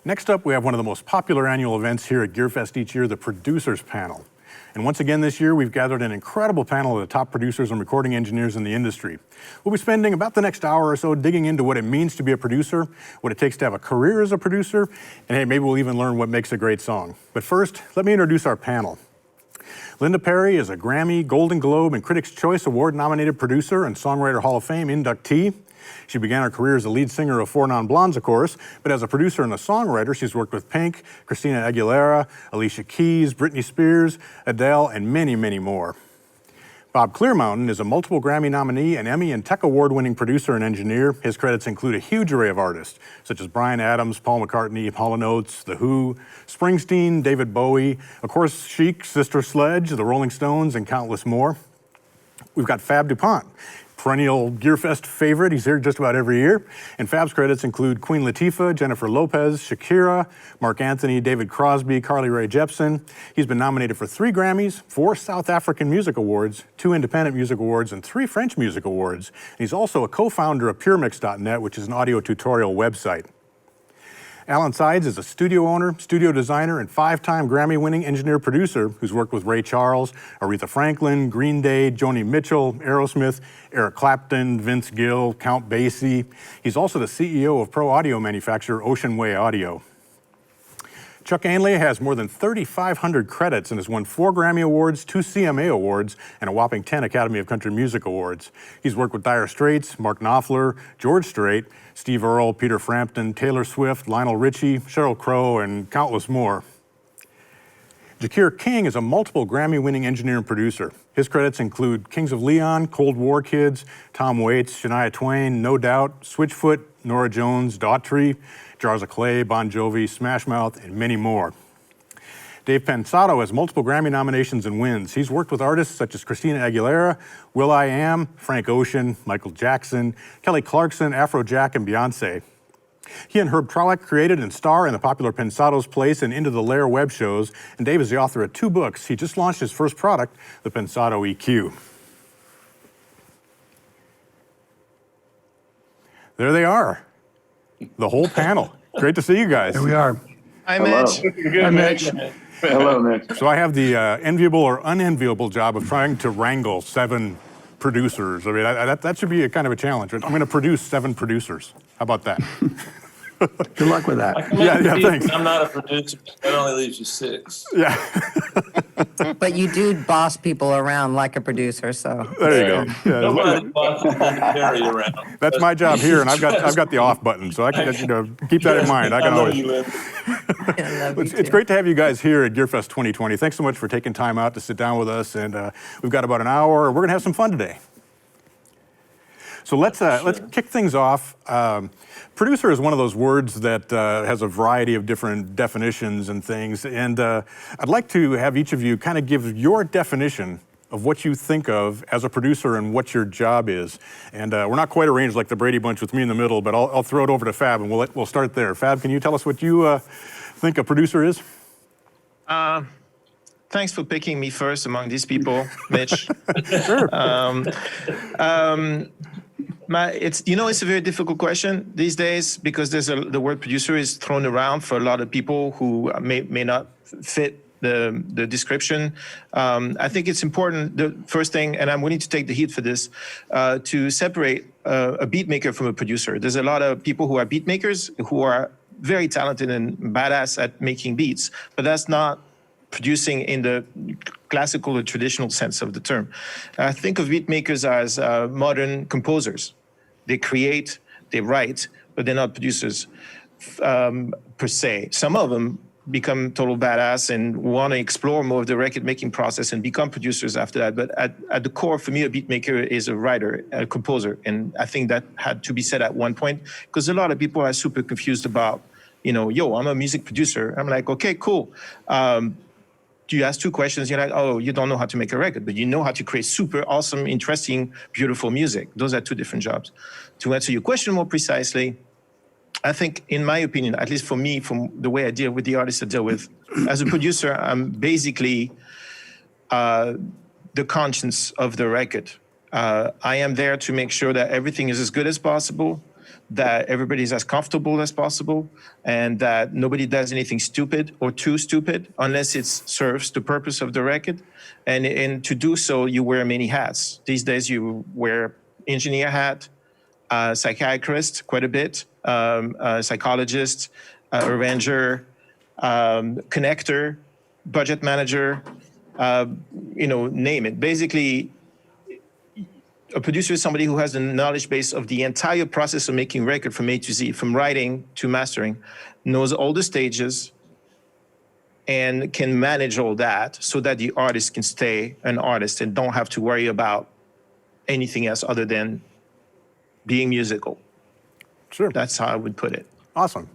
Next up, we have one of the most popular annual events here at GearFest each year, the Producers Panel. And once again this year, we've gathered an incredible panel of the top producers and recording engineers in the industry. We'll be spending about the next hour or so digging into what it means to be a producer, what it takes to have a career as a producer, and hey, maybe we'll even learn what makes a great song. But first, let me introduce our panel. Linda Perry is a Grammy, Golden Globe, and Critics' Choice Award-nominated producer and Songwriter Hall of Fame inductee. She began her career as a lead singer of Four Non Blondes, of course, but as a producer and a songwriter, she's worked with Pink, Christina Aguilera, Alicia Keys, Britney Spears, Adele, and many, many more. Bob Clearmountain is a multiple Grammy nominee and Emmy and Tech Award-winning producer and engineer. His credits include a huge array of artists, such as Bryan Adams, Paul McCartney, Hall & Oates, The Who, Springsteen, David Bowie, of course, Chic, Sister Sledge, The Rolling Stones, and countless more. We've got Fab DuPont, perennial GearFest favorite. He's here just about every year. And Fab's credits include Queen Latifah, Jennifer Lopez, Shakira, Mark Anthony, David Crosby, Carly Rae Jepsen. He's been nominated for 3 Grammys, 4 South African Music Awards, 2 Independent Music Awards, and 3 French Music Awards. And he's also a co-founder of PureMix.net, which is an audio tutorial website. Alan Sides is a studio owner, studio designer, and 5-time Grammy-winning engineer-producer who's worked with Ray Charles, Aretha Franklin, Green Day, Joni Mitchell, Aerosmith, Eric Clapton, Vince Gill, Count Basie. He's also the CEO of pro audio manufacturer Ocean Way Audio. Chuck Ainlay has more than 3,500 credits and has won 4 Grammy Awards, 2 CMA Awards, and a whopping 10 Academy of Country Music Awards. He's worked with Dire Straits, Mark Knopfler, George Strait, Steve Earle, Peter Frampton, Taylor Swift, Lionel Richie, Sheryl Crow, and countless more. Jacquire King is a multiple Grammy-winning engineer and producer. His credits include Kings of Leon, Cold War Kids, Tom Waits, Shania Twain, No Doubt, Switchfoot, Norah Jones, Daughtry, Jars of Clay, Bon Jovi, Smash Mouth, and many more. Dave Pensado has multiple Grammy nominations and wins. He's worked with artists such as Christina Aguilera, will.i.am, Frank Ocean, Michael Jackson, Kelly Clarkson, Afrojack, and Beyonce. He and Herb Trollock created and star in the popular Pensado's Place and Into the Lair web shows, and Dave is the author of 2 books. He just launched his first product, the Pensado EQ. There they are, the whole panel. Great to see you guys. Here we are. Hi, Mitch. Hi, Mitch. Hello, Mitch. So I have the enviable or unenviable job of trying to wrangle 7 producers. I mean, that should be a kind of a challenge. I'm going to produce 7 producers. How about that? Good luck with that. Yeah, thanks. I'm not a producer. That only leaves you 6. Yeah. But you do boss people around like a producer, so. There you go. Yeah, Nobody wants to carry you around. that's my job here, and I've got the off button, so I can keep that in mind. I can always. It's great to have you guys here at GearFest 2020. Thanks so much for taking time out to sit down with us, and we've got about an hour. We're gonna have some fun today. So let's kick things off. Producer is one of those words that has a variety of different definitions and things, and I'd like to have each of you kind of give your definition of what you think of as a producer and what your job is. And we're not quite arranged like the Brady Bunch with me in the middle, but I'll throw it over to Fab, and we'll start there. Fab, can you tell us what you think a producer is? Thanks for picking me first among these people, Mitch. Sure. It's a very difficult question these days because the word producer is thrown around for a lot of people who may not fit the description. I think it's important, the first thing, and I'm willing to take the heat for this, to separate a beat maker from a producer. There's a lot of people who are beat makers who are very talented and badass at making beats, but that's not producing in the classical or traditional sense of the term. I think of beat makers as modern composers. They create, they write, but they're not producers per se. Some of them become total badass and want to explore more of the record making process and become producers after that. But at the core, for me, a beat maker is a writer, a composer. And I think that had to be said at one point because a lot of people are super confused about, I'm a music producer. I'm like, okay, cool. You ask 2 questions, you're like, oh, you don't know how to make a record, but you know how to create super awesome, interesting, beautiful music. Those are 2 different jobs. To answer your question more precisely, I think, in my opinion, at least for me, from the way I deal with the artists I deal with, as a producer, I'm basically the conscience of the record. I am there to make sure that everything is as good as possible, that everybody's as comfortable as possible, and that nobody does anything stupid or too stupid unless it serves the purpose of the record. And to do so, you wear many hats. These days, you wear engineer hat, psychiatrist quite a bit, psychologist, arranger, connector, budget manager, name it. Basically, a producer is somebody who has the knowledge base of the entire process of making record from A to Z, from writing to mastering, knows all the stages, and can manage all that so that the artist can stay an artist and don't have to worry about anything else other than being musical. Sure. That's how I would put it. Awesome.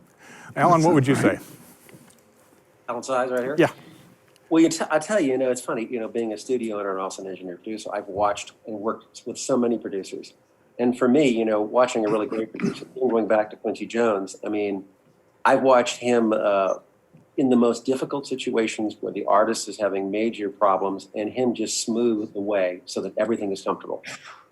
Alan, what would you say? Alan Size right here? Yeah. Well, I tell you, it's funny, being a studio owner and also an engineer producer, I've watched and worked with so many producers. And for me, watching a really great producer, going back to Quincy Jones, I mean, I've watched him in the most difficult situations where the artist is having major problems and him just smooth the way so that everything is comfortable.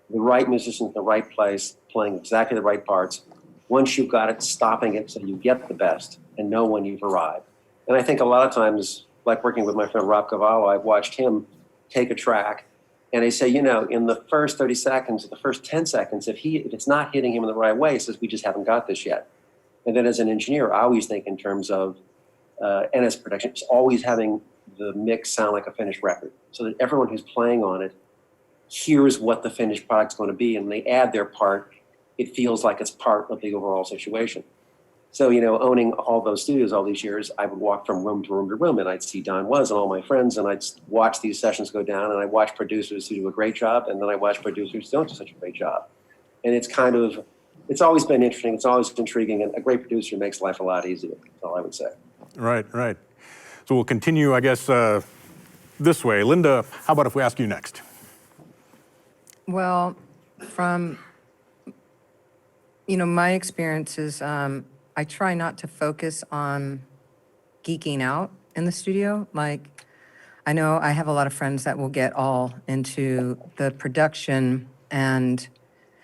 The right musician in the right place, playing exactly the right parts. Once you've got it, stopping it so you get the best and know when you've arrived. And I think a lot of times, like working with my friend Rob Cavallo, I've watched him take a track and they say, in the first 30 seconds, or the first 10 seconds, if it's not hitting him in the right way, he says, we just haven't got this yet. And then as an engineer, I always think in terms of, and as production, it's always having the mix sound like a finished record so that everyone who's playing on it hears what the finished product's going to be, and they add their part, it feels like it's part of the overall situation. So, owning all those studios all these years, I would walk from room to room to room, and I'd see Don Was and all my friends, and I'd watch these sessions go down, and I'd watch producers who do a great job, and then I watch producers who don't do such a great job. And it's always been interesting, it's always intriguing, and a great producer makes life a lot easier, that's all I would say. Right. So we'll continue, I guess, this way. Linda, how about if we ask you next? Well, from, my experiences, I try not to focus on geeking out in the studio. Like, I know I have a lot of friends that will get all into the production and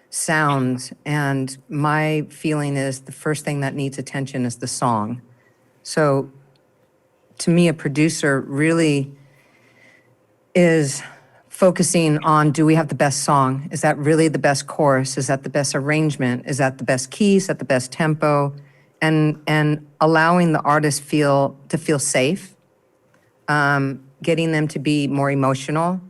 sounds, and my feeling is the first thing that needs attention is the song. So, to me, a producer really is focusing on, do we have the best song? Is that really the best chorus? Is that the best arrangement? Is that the best key? Is that the best tempo? And allowing the artist to feel safe, getting them to be more emotional,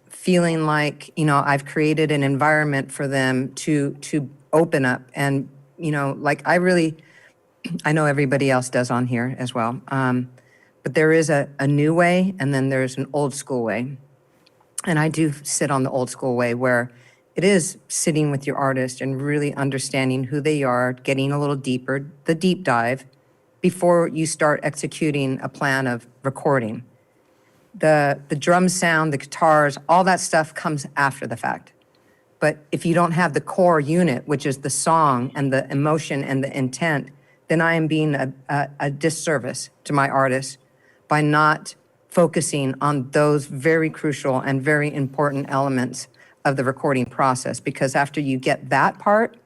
feeling like, I've created an environment for them to open up. And, like I know everybody else does on here as well. But there is a new way, and then there's an old school way. And I do sit on the old school way where it is sitting with your artist and really understanding who they are, getting a little deeper, the deep dive, before you start executing a plan of recording. The drum sound, the guitars, all that stuff comes after the fact. But if you don't have the core unit, which is the song and the emotion and the intent, then I am being a disservice to my artist by not focusing on those very crucial and very important elements of the recording process. Because after you get that part,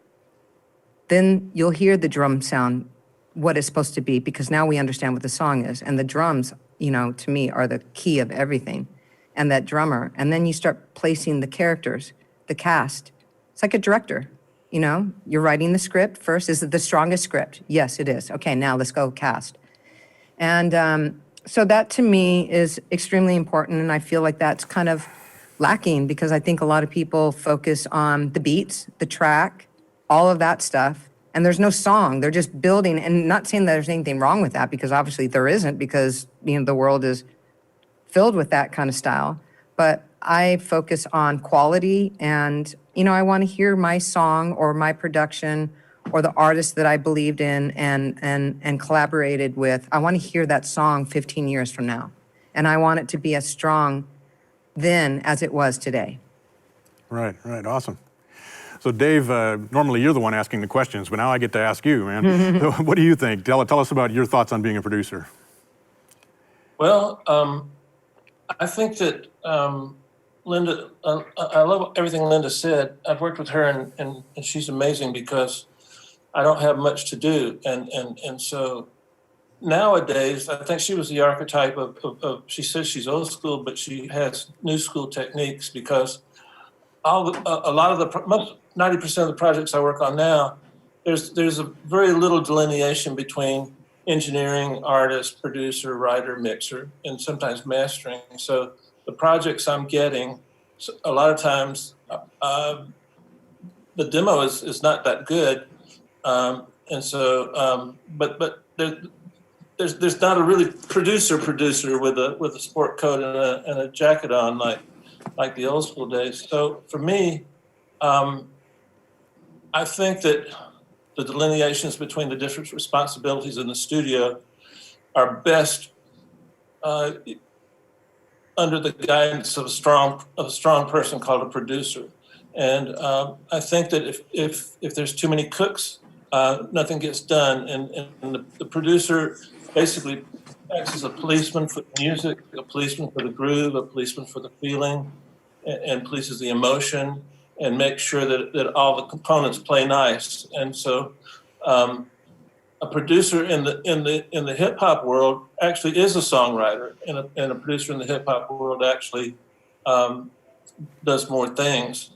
then you'll hear the drum sound, what it's supposed to be, because now we understand what the song is. And the drums, to me, are the key of everything. And that drummer. And then you start placing the characters, the cast. It's like a director. You're writing the script first. Is it the strongest script? Yes, it is. Okay, now let's go cast. And so that to me is extremely important, and I feel like that's kind of lacking because I think a lot of people focus on the beats, the track, all of that stuff, and there's no song. They're just building, and not saying that there's anything wrong with that, because obviously there isn't, because the world is filled with that kind of style. But I focus on quality, and I want to hear my song or my production or the artist that I believed in and collaborated with. I want to hear that song 15 years from now. And I want it to be as strong then as it was today. Right. Awesome. So Dave, normally you're the one asking the questions, but now I get to ask you, man. So what do you think? Tell us about your thoughts on being a producer. Well, I think that Linda, I love everything Linda said. I've worked with her and she's amazing because I don't have much to do. And so nowadays, I think she was the archetype of she says she's old school, but she has new school techniques because a lot of most 90% of the projects I work on now, there's a very little delineation between engineering, artist, producer, writer, mixer, and sometimes mastering. So the projects I'm getting, a lot of times the demo is not that good, and so but there's not a really producer with a sport coat and a jacket on like the old school days. So for me, I think that the delineations between the different responsibilities in the studio are best under the guidance of a strong person called a producer. And I think that if there's too many cooks, nothing gets done. And the producer basically acts as a policeman for the music, a policeman for the groove, a policeman for the feeling, and polices the emotion and makes sure that all the components play nice. And so a producer in the hip hop world actually is a songwriter, and a producer in the hip hop world actually does more things.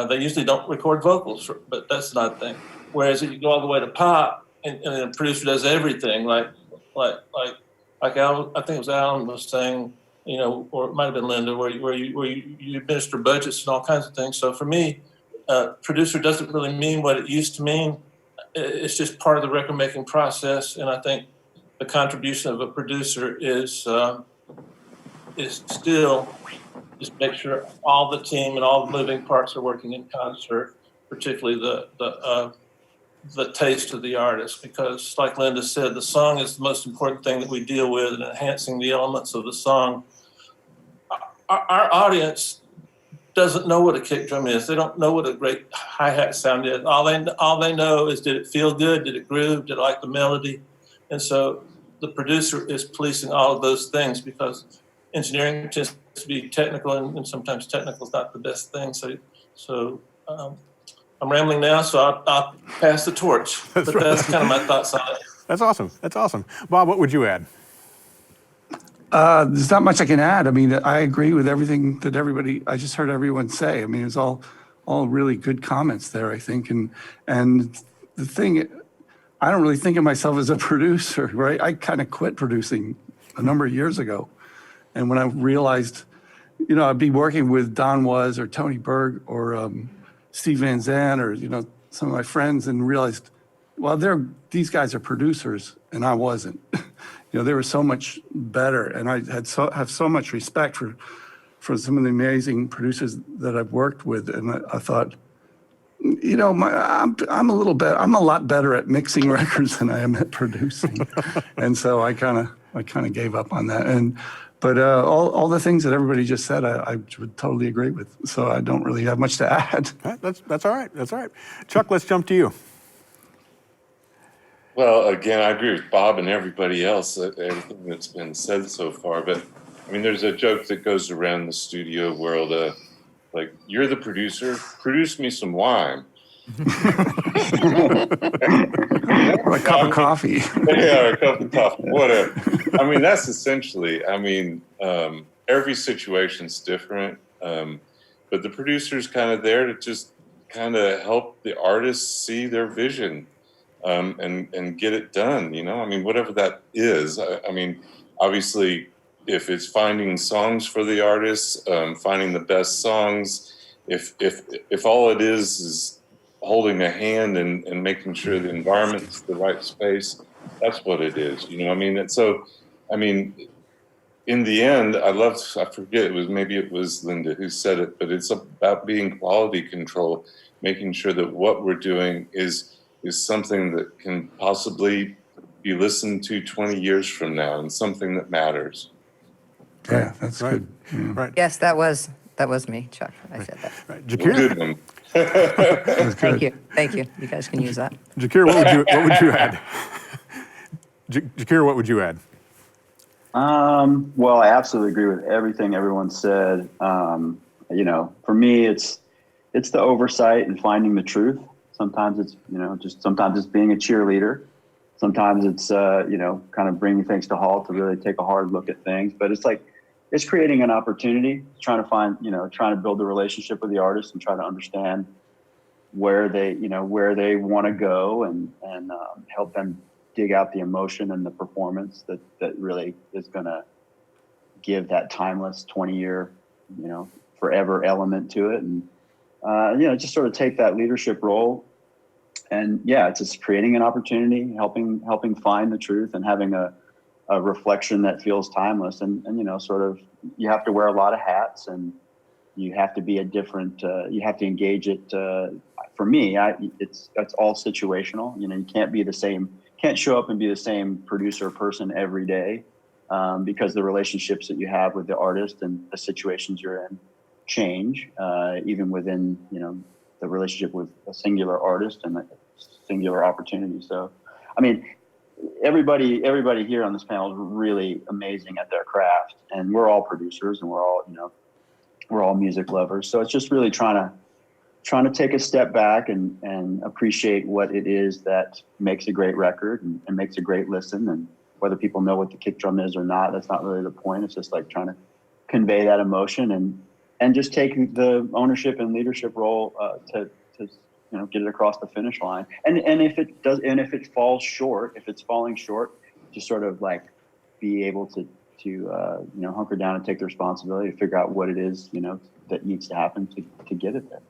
They usually don't record vocals, but that's not a thing. Whereas if you go all the way to pop, and a producer does everything, like Al, I think it was Alan was saying, you know, or it might have been Linda, where you administer budgets and all kinds of things. So for me, producer doesn't really mean what it used to mean. It's just part of the record making process, and I think the contribution of a producer is still just make sure all the team and all the moving parts are working in concert, particularly the taste of the artist, because like Linda said, the song is the most important thing that we deal with, and enhancing the elements of the song. Our audience doesn't know what a kick drum is. They don't know what a great hi-hat sound is. All they know is, did it feel good? Did it groove? Did I like the melody? And so the producer is policing all of those things, because engineering tends to be technical, and sometimes technical is not the best thing. So I'm rambling now, so I'll pass the torch. But that's kind of my thoughts on it. That's awesome. That's awesome. Bob, what would you add? There's not much I can add. I mean, I agree with everything that I just heard everyone say. I mean, it's all really good comments there, I think. And the thing, I don't really think of myself as a producer, right? I kind of quit producing a number of years ago. And when I realized, you know, I'd be working with Don Was or Tony Berg or Steve Van Zandt or, you know, some of my friends, and realized, well, these guys are producers and I wasn't. You know, they were so much better, and I have so much respect for some of the amazing producers that I've worked with. And I thought, you know, I'm a lot better at mixing records than I am at producing, and so I kind of gave up on that. But all the things that everybody just said, I would totally agree with. So I don't really have much to add. That's all right. That's all right. Chuck, let's jump to you. Well, again, I agree with Bob and everybody else, everything that's been said so far. But I mean, there's a joke that goes around the studio world, like, you're the producer, produce me some wine. Or a cup of coffee. Yeah, or a cup of coffee, whatever. I mean, that's essentially, I mean, every situation's different. But the producer's kind of there to just kind of help the artists see their vision. And get it done, you know? I mean, whatever that is. I mean, obviously, if it's finding songs for the artists, finding the best songs, if all it is holding a hand and making sure the environment's the right space, that's what it is, you know? I mean, in the end, I forget, maybe it was Linda who said it, but it's about being quality control, making sure that what we're doing is something that can possibly be listened to 20 years from now, and something that matters. Yeah, that's good. Yeah. Right. Yes, that was me, Chuck. I said that. Right. Good Jacquire, one. That's Thank good. you. Thank you. You guys can use that. Jacquire, what would you add? Jacquire, what would you add? Well, I absolutely agree with everything everyone said. you know, for me, it's the oversight and finding the truth. Sometimes it's, you know, sometimes it's being a cheerleader. Sometimes it's, you know, kind of bringing things to halt to really take a hard look at things. But it's like, it's creating an opportunity, trying to build a relationship with the artist and try to understand where they want to go and help them dig out the emotion and the performance that really is going to give that timeless 20-year, you know, forever element to it. And, you know, just sort of take that leadership role. And yeah, it's just creating an opportunity, helping find the truth and having a reflection that feels timeless. And, you know, sort of, you have to wear a lot of hats and you have to be you have to engage it. For me, it's all situational. You know, you can't show up and be the same producer person every day, because the relationships that you have with the artist and the situations you're in change, even within, you know, the relationship with a singular artist and a singular opportunity. So, I mean, everybody here on this panel is really amazing at their craft, and we're all producers and we're all music lovers. So it's just really trying to take a step back and appreciate what it is that makes a great record and makes a great listen. And whether people know what the kick drum is or not, that's not really the point. It's just like trying to convey that emotion and just take the ownership and leadership role to you know, get it across the finish line. And if it falls short, if it's falling short, just sort of like be able to you know, hunker down and take the responsibility to figure out what it is, you know, that needs to happen to get it there.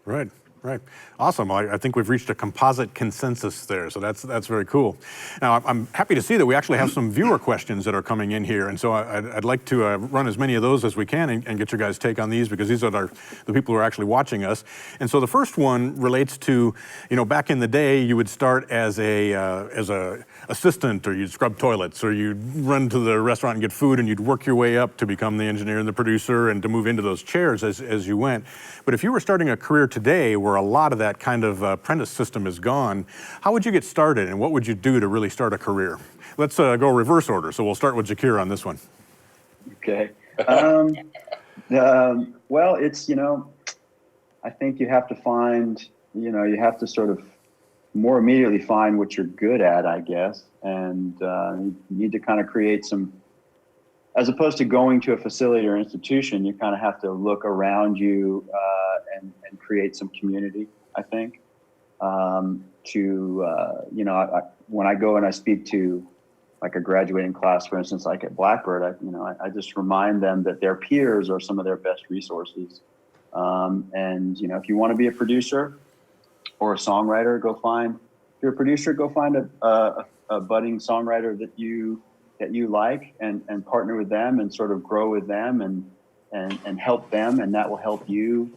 Right. Right. Awesome. I think we've reached a composite consensus there, so that's very cool. Now, I'm happy to see that we actually have some viewer questions that are coming in here, and so I'd like to run as many of those as we can and get your guys' take on these, because these are the people who are actually watching us. And so the first one relates to, you know, back in the day, you would start as a assistant, or you'd scrub toilets, or you'd run to the restaurant and get food, and you'd work your way up to become the engineer and the producer and to move into those chairs as you went. But if you were starting a career today where a lot of that kind of apprentice system is gone, how would you get started and what would you do to really start a career? Let's go reverse order. So we'll start with Jacquire on this one. Okay. Well, it's, you know, I think you have to find, you know, you have to sort of more immediately find what you're good at, I guess. And you need to kind of create some, as opposed to going to a facility or institution, you kind of have to look around you and create some community, I think. You know, when I go and I speak to like a graduating class, for instance, like at Blackbird, I just remind them that their peers are some of their best resources. And, you know, if you want to be a producer or a songwriter, if you're a producer, go find a budding songwriter that you like and partner with them and sort of grow with them and help them, and that will help you.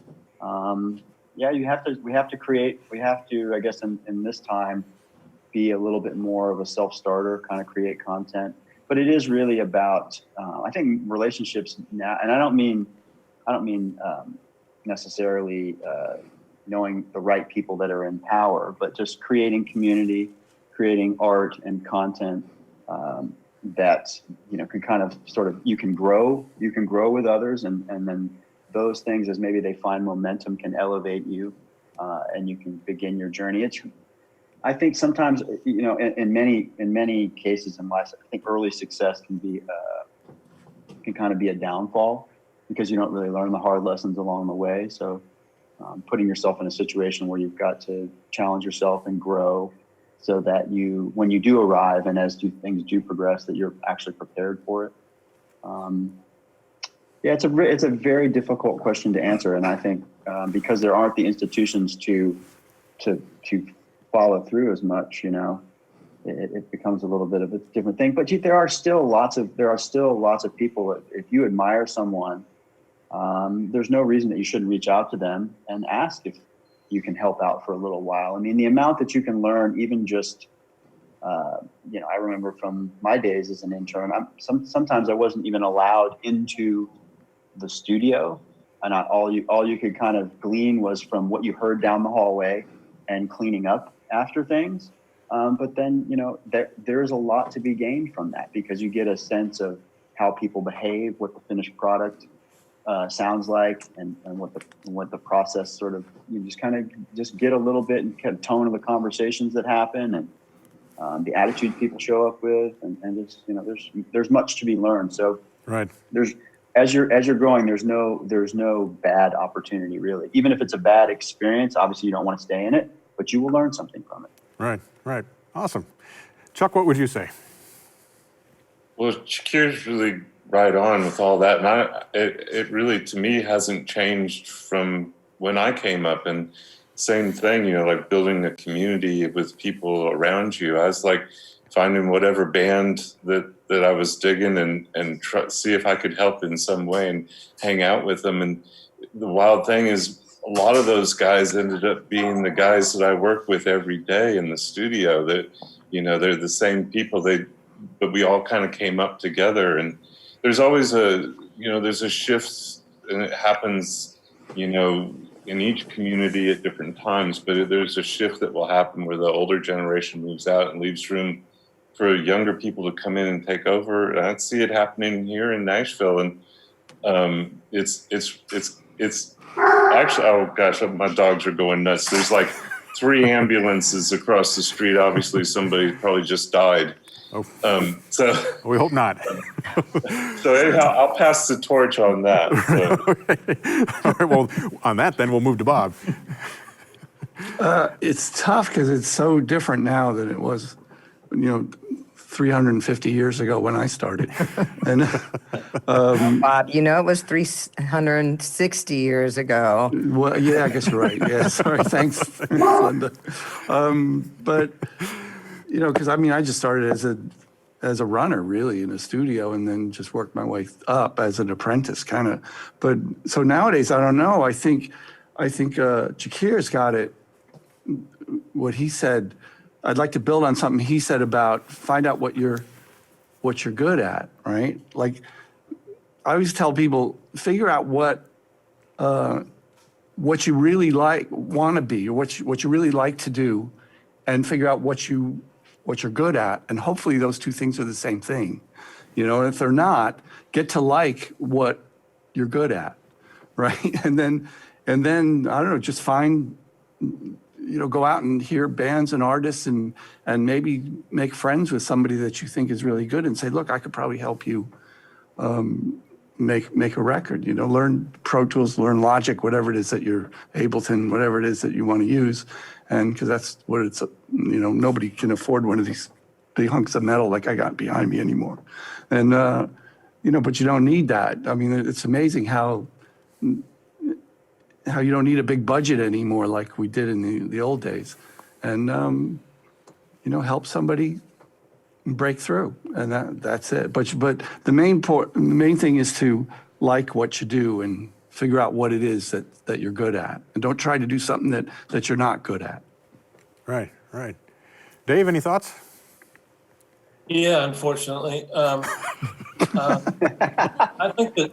Yeah, we have to, I guess, in this time, be a little bit more of a self-starter, kind of create content. But it is really about, I think, relationships now, and I don't mean necessarily knowing the right people that are in power, but just creating community, creating art and content that, you know, can kind of sort of, you can grow with others, and then those things, as maybe they find momentum, can elevate you, and you can begin your journey. I think sometimes, you know, in many cases in life, I think early success can kind of be a downfall because you don't really learn the hard lessons along the way. So putting yourself in a situation where you've got to challenge yourself and grow, so that when you do arrive and as things do progress, that you're actually prepared for it. Yeah, it's a very difficult question to answer, and I think because there aren't the institutions to follow through as much, you know, it becomes a little bit of a different thing. But there are still lots of people that if you admire someone, there's no reason that you shouldn't reach out to them and ask if you can help out for a little while. I mean, the amount that you can learn, even just, you know, I remember from my days as an intern, sometimes I wasn't even allowed into the studio, and all you could kind of glean was from what you heard down the hallway and cleaning up after things. But then, you know, there's a lot to be gained from that, because you get a sense of how people behave, what the finished product sounds like, and what the process sort of, you just kind of just get a little bit and kind of tone of the conversations that happen, and the attitude people show up with, and just, there's much to be learned. So Right. as you're growing, there's no bad opportunity really. Even if it's a bad experience, obviously you don't want to stay in it, but you will learn something from it. Right. Awesome. Chuck, what would you say? Well, Jacquire's really right on with all that, and it really, to me, hasn't changed from when I came up. And same thing, like building a community with people around you. I was like finding whatever band that I was digging and see if I could help in some way and hang out with them. And the wild thing is, a lot of those guys ended up being the guys that I work with every day in the studio. That they're the same people. But we all kind of came up together. And there's always there's a shift, and it happens, in each community at different times. But there's a shift that will happen where the older generation moves out and leaves room for younger people to come in and take over. And I see it happening here in Nashville, and it's actually, oh gosh, my dogs are going nuts. There's like 3 ambulances across the street. Obviously, somebody probably just died. Oh. So We hope not. So anyhow, I'll pass the torch on that. So. Okay. All right, well, on that, then we'll move to Bob. It's tough because it's so different now than it was, 350 years ago when I started. And Bob, it was 360 years ago. well, yeah, I guess you're right. Yeah, sorry. Thanks, Linda. But because I just started as a runner really in a studio, and then just worked my way up as an apprentice, kind of. But so nowadays, I don't know. I think Jacquire's got it. What he said, I'd like to build on something he said about find out what you're good at, right? Like I always tell people, figure out what you really want to be, or what you really like to do, and figure out what you're good at, and hopefully those two things are the same thing. And if they're not, get to like what you're good at, right? And then I don't know, just find, go out and hear bands and artists, and maybe make friends with somebody that you think is really good, and say, look, I could probably help you make a record. Learn Pro Tools, learn Logic, whatever it is that you're, Ableton, whatever it is that you want to use. And because that's what it's, nobody can afford one of these big hunks of metal like I got behind me anymore. And, but you don't need that. I mean, it's amazing how you don't need a big budget anymore like we did in the old days. And, help somebody break through, and that's it. But the main thing is to like what you do and figure out what it is that you're good at, and don't try to do something that you're not good at. Right. Dave, any thoughts? Yeah, unfortunately. I think that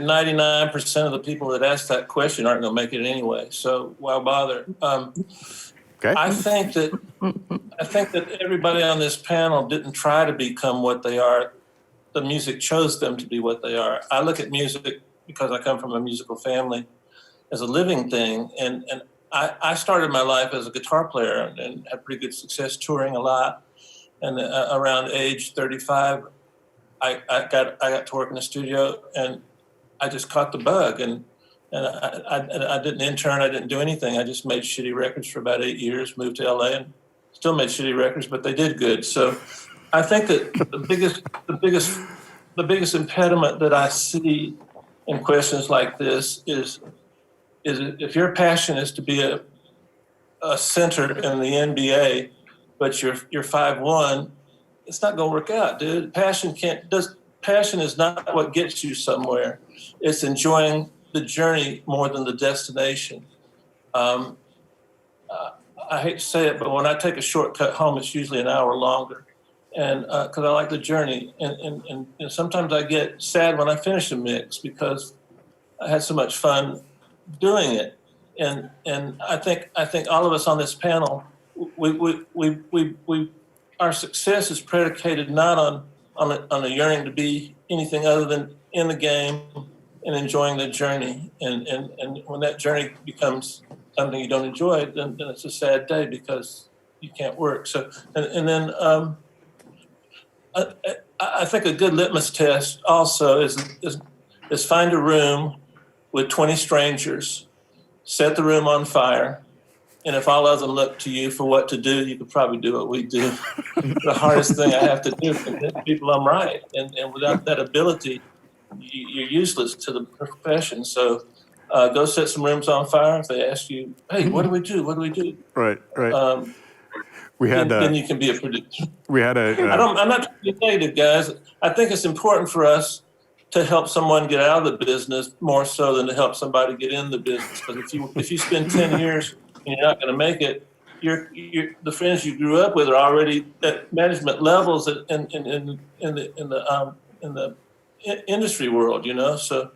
99% of the people that ask that question aren't going to make it anyway. So why bother? Okay. I think that everybody on this panel didn't try to become what they are. The music chose them to be what they are. I look at music, because I come from a musical family, as a living thing, and I started my life as a guitar player and had pretty good success touring a lot. And around age 35, I got to work in the studio, and I just caught the bug. And I didn't intern, I didn't do anything. I just made shitty records for about 8 years, moved to LA, and still made shitty records, but they did good. So I think that the biggest impediment that I see in questions like this is if your passion is to be a center in the NBA, but you're 5'1", it's not gonna work out, dude. Passion is not what gets you somewhere. It's enjoying the journey more than the destination. I hate to say it, but when I take a shortcut home, it's usually an hour longer, and because I like the journey. And sometimes I get sad when I finish a mix because I had so much fun doing it. And I think all of us on this panel, our success is predicated not on a yearning to be anything other than in the game, and enjoying the journey. And when that journey becomes something you don't enjoy, then it's a sad day because you can't work. So, and then I think a good litmus test also is find a room with 20 strangers, set the room on fire, and if all of them look to you for what to do, you could probably do what we do. The hardest thing I have to do is convince people I'm right, and without that ability, you're useless to the profession. So go set some rooms on fire. If they ask you, hey, what do we do? What do we do? Right. We had then you can be a producer. we had a I'm not trying to be negative, guys. I think it's important for us to help someone get out of the business more so than to help somebody get in the business. Because if you spend 10 years and you're not going to make it, the friends you grew up with are already at management levels in the industry world, you know. So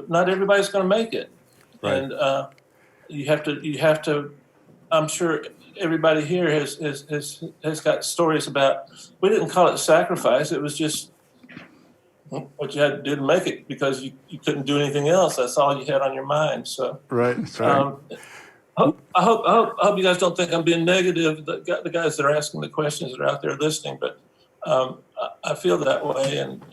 not everybody's going to make it, Right. and you have to. I'm sure everybody here has got stories about. We didn't call it sacrifice. It was just what you had to do to make it because you couldn't do anything else. That's all you had on your mind. So right. I hope you guys don't think I'm being negative. The guys that are asking the questions that are out there listening, but I feel that way, and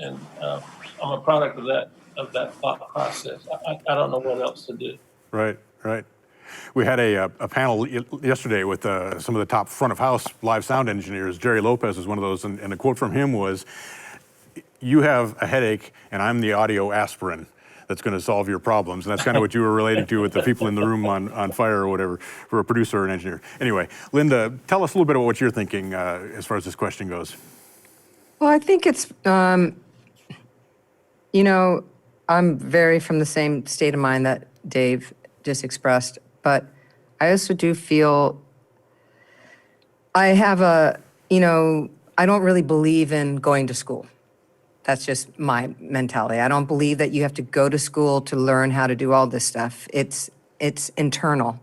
I'm a product of that thought process. I don't know what else to do. Right. We had a panel yesterday with some of the top front of house live sound engineers. Jerry Lopez is one of those, and a quote from him was, "You have a headache, and I'm the audio aspirin that's going to solve your problems." And that's kind of what you were relating to with the people in the room on fire or whatever for a producer or an engineer. Anyway, Linda, tell us a little bit about what you're thinking as far as this question goes. Well, I think it's, you know, I'm very from the same state of mind that Dave just expressed, but I also do feel I have I don't really believe in going to school. That's just my mentality. I don't believe that you have to go to school to learn how to do all this stuff. It's internal.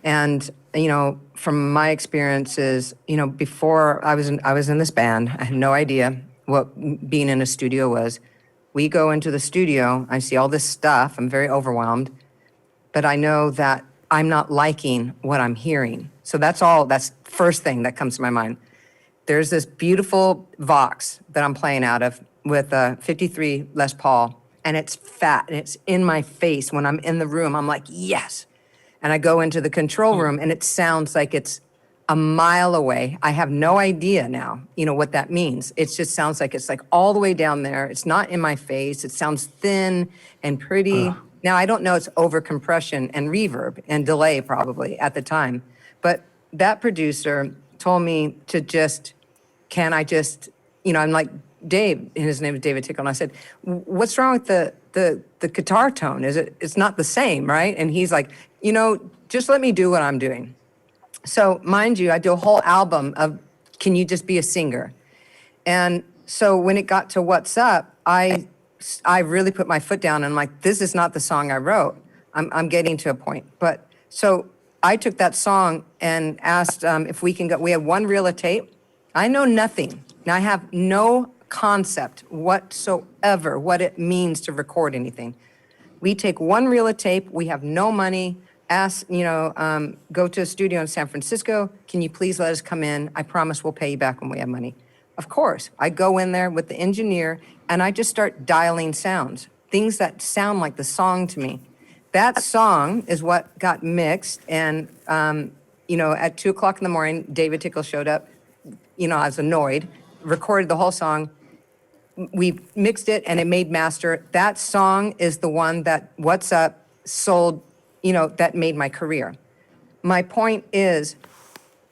And, from my experiences, before I was in this band, I had no idea what being in a studio was. We go into the studio, I see all this stuff, I'm very overwhelmed, but I know that I'm not liking what I'm hearing. So that's first thing that comes to my mind. There's this beautiful Vox that I'm playing out of with a 53 Les Paul, and it's fat, and it's in my face. When I'm in the room, I'm like, yes. And I go into the control room, and it sounds like it's a mile away. I have no idea now, what that means. It just sounds like it's like all the way down there. It's not in my face. It sounds thin and pretty. Now, I don't know, it's over compression and reverb and delay probably at the time. But that producer told me to can I just, I'm like, Dave, and his name is David Tickle, and I said, what's wrong with the guitar tone? It's not the same, right? And he's like, just let me do what I'm doing. So mind you, I do a whole album of, can you just be a singer? And so when it got to What's Up, I really put my foot down and I'm like, this is not the song I wrote. I'm getting to a point. But so I took that song and asked if we can go. We have one reel of tape. I know nothing. Now I have no concept whatsoever what it means to record anything. We take one reel of tape. We have no money. Go to a studio in San Francisco. Can you please let us come in? I promise we'll pay you back when we have money. Of course, I go in there with the engineer and I just start dialing sounds, things that sound like the song to me. That song is what got mixed. And, at 2:00 in the morning, David Tickle showed up. I was annoyed, recorded the whole song. We mixed it and it made master. That song is the one that What's Up sold, that made my career. My point is,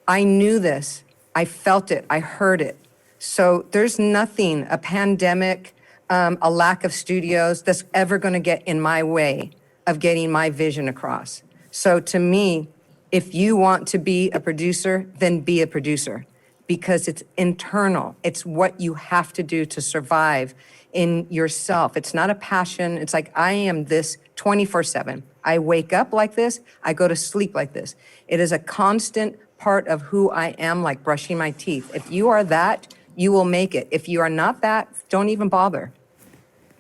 I knew this. I felt it. I heard it. So there's nothing, a pandemic, a lack of studios that's ever going to get in my way of getting my vision across. So to me, if you want to be a producer, then be a producer because it's internal. It's what you have to do to survive in yourself. It's not a passion. It's like I am this 24/7. I wake up like this. I go to sleep like this. It is a constant part of who I am, like brushing my teeth. If you are that, you will make it. If you are not that, don't even bother.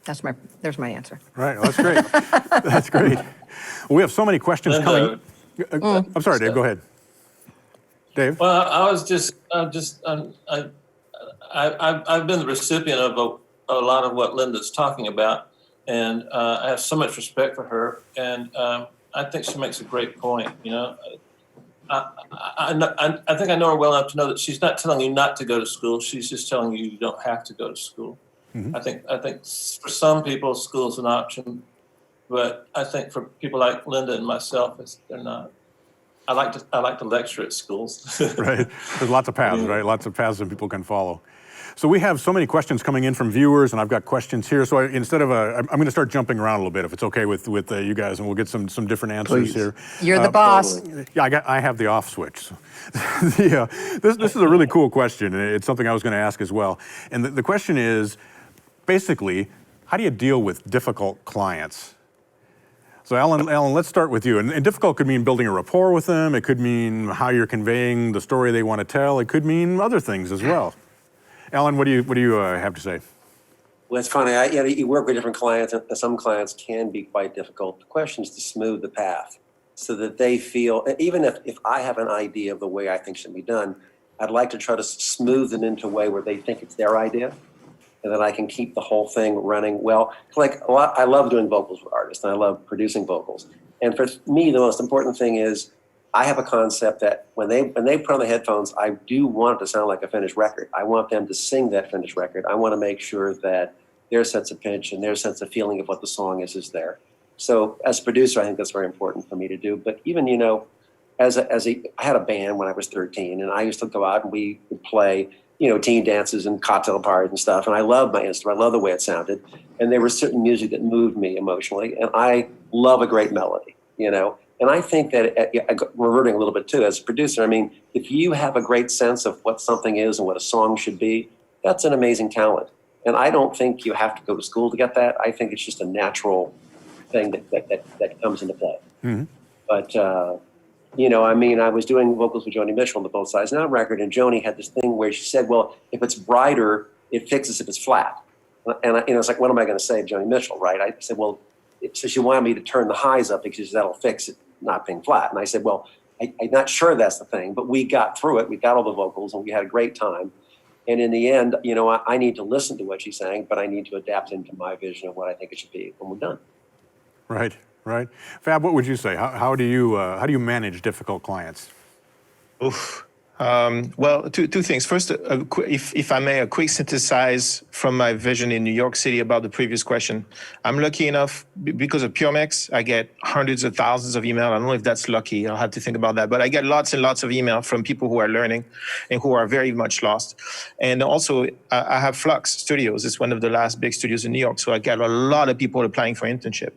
There's my answer. Right, well, that's great. That's great. Well, we have so many questions Linda, coming. I'm sorry, Dave, go ahead. Dave? Well, I've been the recipient of a lot of what Linda's talking about, and I have so much respect for her, and I think she makes a great point. You know, I think I know her well enough to know that she's not telling you not to go to school. She's just telling you you don't have to go to school. Mm-hmm. I think for some people, school is an option, but I think for people like Linda and myself, they're not. I like to lecture at schools. Right. There's lots of paths, right? Lots of paths that people can follow. So we have so many questions coming in from viewers, and I've got questions here. So instead of I'm going to start jumping around a little bit, if it's okay with you guys, and we'll get some different answers Please. here. You're the boss. Yeah, I have the off switch. So. Yeah, this is a really cool question, and it's something I was going to ask as well. And the question is, basically, how do you deal with difficult clients? So Alan, let's start with you. And difficult could mean building a rapport with them. It could mean how you're conveying the story they want to tell. It could mean other things as well. Alan, what do you have to say? Well, it's funny. You work with different clients, and some clients can be quite difficult. The question is to smooth the path so that they feel, even if I have an idea of the way I think should be done, I'd like to try to smooth it into a way where they think it's their idea, and that I can keep the whole thing running well. I love doing vocals with artists, and I love producing vocals. And for me, the most important thing is I have a concept that when they put on the headphones, I do want it to sound like a finished record. I want them to sing that finished record. I want to make sure that their sense of pitch and their sense of feeling of what the song is there. So as a producer, I think that's very important for me to do. But even, I had a band when I was 13, and I used to go out and we would play, teen dances and cocktail parties and stuff. And I loved my instrument. I loved the way it sounded. And there was certain music that moved me emotionally. And I love a great melody, And I think that, reverting a little bit too, as a producer, I mean, if you have a great sense of what something is and what a song should be, that's an amazing talent. And I don't think you have to go to school to get that. I think it's just a natural thing that comes into play. Mm-hmm. But, I was doing vocals with Joni Mitchell on the Both Sides Now record, and Joni had this thing where she said, well, if it's brighter, it fixes if it's flat. And it's like, what am I going to say, Joni Mitchell, right? I said, well, so she wanted me to turn the highs up because that'll fix it not being flat. And I said, well, I'm not sure that's the thing, but we got through it. We got all the vocals, and we had a great time. And in the end, I need to listen to what she's saying, but I need to adapt into my vision of what I think it should be when we're done. Right. Fab, what would you say? How do you manage difficult clients? Oof. Well, two things. First, if I may, a quick synthesize from my vision in New York City about the previous question. I'm lucky enough, because of PureMix, I get hundreds of thousands of emails. I don't know if that's lucky. I'll have to think about that. But I get lots and lots of email from people who are learning and who are very much lost. And also, I have Flux Studios. It's one of the last big studios in New York. So I get a lot of people applying for internship.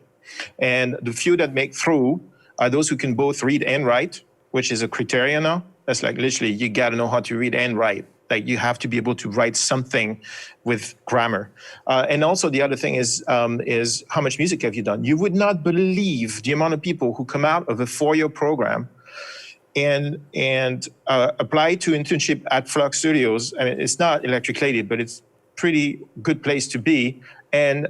And the few that make through are those who can both read and write, which is a criteria now. That's like literally you got to know how to read and write. Like you have to be able to write something with grammar. And also the other thing is how much music have you done? You would not believe the amount of people who come out of a 4-year program and apply to internship at Flux Studios. I mean, it's not Electric Lady, but it's pretty good place to be. And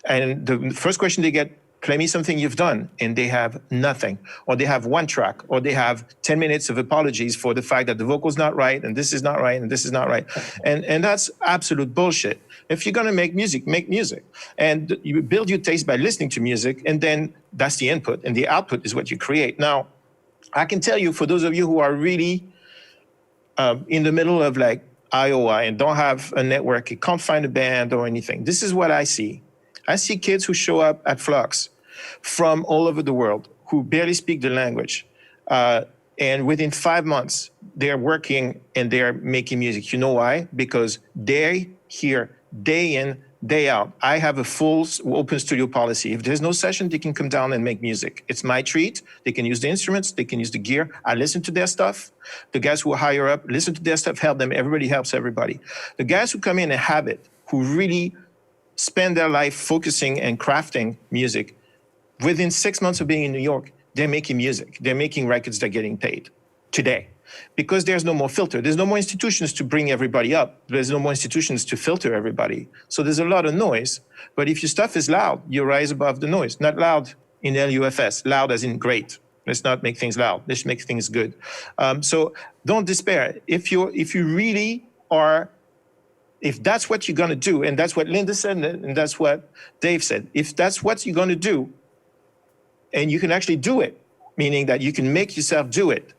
the first question they get, play me something you've done, and they have nothing, or they have one track, or they have 10 minutes of apologies for the fact that the vocal's not right, and this is not right, and this is not right. And that's absolute bullshit. If you're gonna make music, and you build your taste by listening to music, and then that's the input, and the output is what you create. Now, I can tell you, for those of you who are really in the middle of like Iowa and don't have a network, you can't find a band or anything, this is what I see. I see kids who show up at Flux from all over the world who barely speak the language. And within 5 months, they're working and they're making music. You know why? Because they hear day in, day out. I have a full open studio policy. If there's no session, they can come down and make music. It's my treat. They can use the instruments. They can use the gear. I listen to their stuff. The guys who are higher up, listen to their stuff, help them. Everybody helps everybody. The guys who come in and have it, who really spend their life focusing and crafting music, within 6 months of being in New York, they're making music. They're making records, they're getting paid today. because there's no more filter. There's no more institutions to bring everybody up. There's no more institutions to filter everybody. So there's a lot of noise. But if your stuff is loud, you rise above the noise. Not loud in LUFS, loud as in great. Let's not make things loud. Let's make things good. So don't despair. If you really are, if that's what you're going to do, and that's what Linda said, and that's what Dave said, if that's what you're going to do, and you can actually do it, meaning that you can make yourself do it,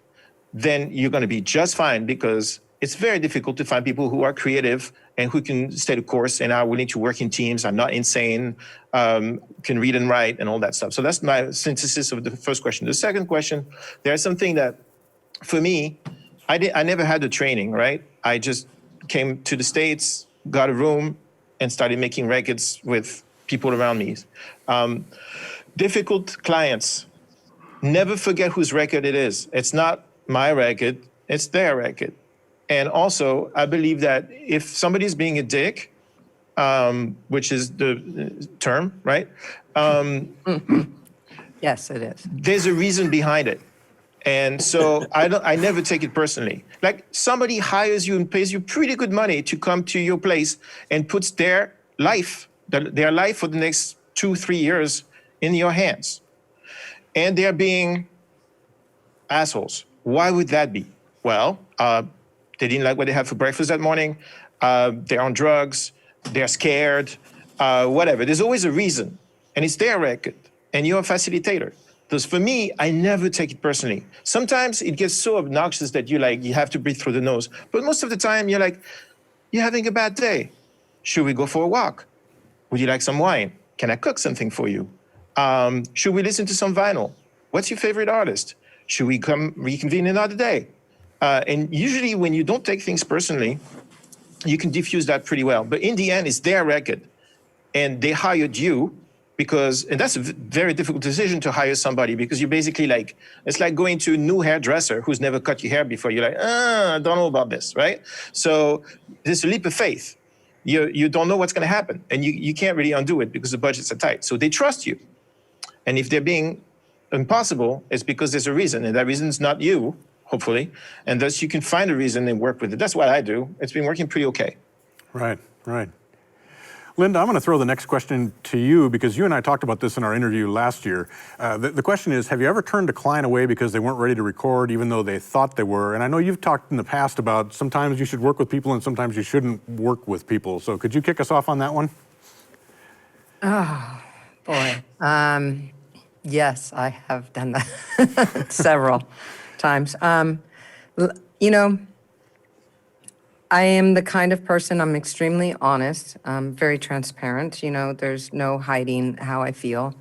then you're going to be just fine, because it's very difficult to find people who are creative and who can stay the course and are willing to work in teams, are not insane, can read and write and all that stuff. So that's my synthesis of the first question. The second question, there's something that, for me, I never had the training, right? I just came to the States, got a room, and started making records with people around me. Difficult clients. Never forget whose record it is. It's not my record, it's their record. And also, I believe that if somebody's being a dick, which is the term, right? Yes, it is. There's a reason behind it. And so I never take it personally. Like, somebody hires you and pays you pretty good money to come to your place and puts their life for the next 2-3 years in your hands. And they're being assholes. Why would that be? Well, they didn't like what they had for breakfast that morning. They're on drugs. They're scared. Whatever. There's always a reason. And it's their record. And you're a facilitator. Because for me, I never take it personally. Sometimes it gets so obnoxious that you have to breathe through the nose. But most of the time, you're like, you're having a bad day. Should we go for a walk? Would you like some wine? Can I cook something for you? Should we listen to some vinyl? What's your favorite artist? Should we come reconvene another day? And usually when you don't take things personally, you can diffuse that pretty well. But in the end, it's their record. And they hired you because, and that's a very difficult decision to hire somebody, because you're basically like, it's like going to a new hairdresser who's never cut your hair before. You're like, I don't know about this, right? So there's a leap of faith. You don't know what's going to happen. And you can't really undo it because the budgets are tight. So they trust you. And if they're being impossible, it's because there's a reason. And that reason is not you, hopefully. And thus you can find a reason and work with it. That's what I do. It's been working pretty okay. Right, right. Linda, I'm going to throw the next question to you, because you and I talked about this in our interview last year. The question is, have you ever turned a client away because they weren't ready to record, even though they thought they were? And I know you've talked in the past about sometimes you should work with people and sometimes you shouldn't work with people. So could you kick us off on that one? Oh, boy. Yes, I have done that several times. You know, I am the kind of person, I'm extremely honest, very transparent. You know, there's no hiding how I feel.